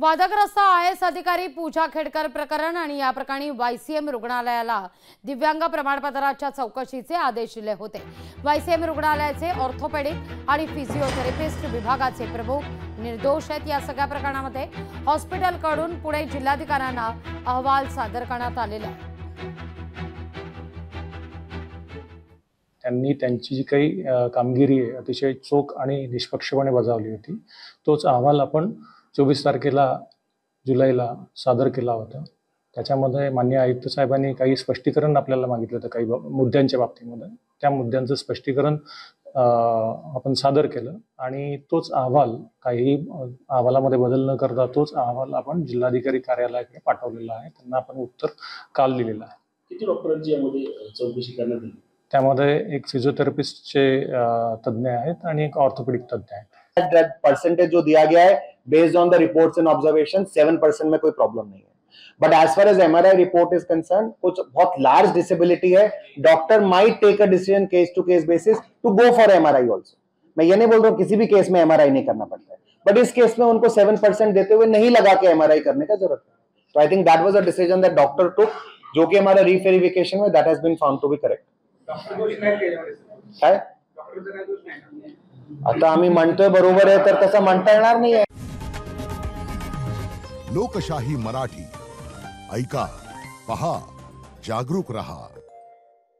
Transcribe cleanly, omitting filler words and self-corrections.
वादग्रस्त IAS अधिकारी पूजा खेडकर प्रकरण आणि या प्रकरणी YCM रुग्णालयाला दिव्यांग प्रमाणपत्राच्या चौकशीचे आदेश दिले होते। YCM रुग्णालयाचे ऑर्थोपेडिक आणि फिजिओथेरपिस्ट विभागाचे प्रमुख निर्दोष आहेत। या सगळ्या प्रकरणामध्ये हॉस्पिटलकडून पुणे जिल्हाधिकाऱ्यांना अहवाल सादर करण्यात आलेला आहे। त्यांनी त्यांची जी काही कामगिरी आहे अतिशय चोख आणि निष्पक्षपणे बजावली होती। तोच अहवाल आपण 24 तारखेला जुलैला सादर केला होता। त्याच्यामध्ये माननीय आयुक्त साहेबांनी काही स्पष्टीकरण आपल्याला मागितलं होतं काही मुद्द्यांच्या बाबतीमध्ये। त्या मुद्द्यांचं स्पष्टीकरण आपण सादर केलं आणि तोच अहवाल काही अहवालामध्ये बदल न करता तोच अहवाल आपण जिल्हाधिकारी कार्यालयाकडे पाठवलेला आहे। त्यांना आपण उत्तर काल दिलेलं आहे। किती डॉक्टरांची यामध्ये चौकशी करण्यात आली? त्यामध्ये एक फिजियोथेरपिस्टचे तज्ञ आहेत आणि एक ऑर्थोपेडिक तज्ञ आहेत। That percentage जो दिया गया है based on the reports and observations 7% में कोई प्रॉब्लम नहीं है। But as far as MRI report is concerned, कुछ बहुत large disability है, doctor might take a decision case to case basis to go for MRI also। मैं ये नहीं बोल रहा हूँ किसी भी केस में MRI नहीं करना पड़ता है, but इस केस में उनको 7% देते हुए नहीं लगा के MRI करने का जरूरत है। So I think that was a decision that doctor took, जो कि हमारा re-verification में that has been found to be correct। काय? आता आम्ही म्हणतोय बरोबर आहे तर तसं म्हणता येणार नाहीये। लोकशाही मराठी ऐका, पहा, जागरूक रहा।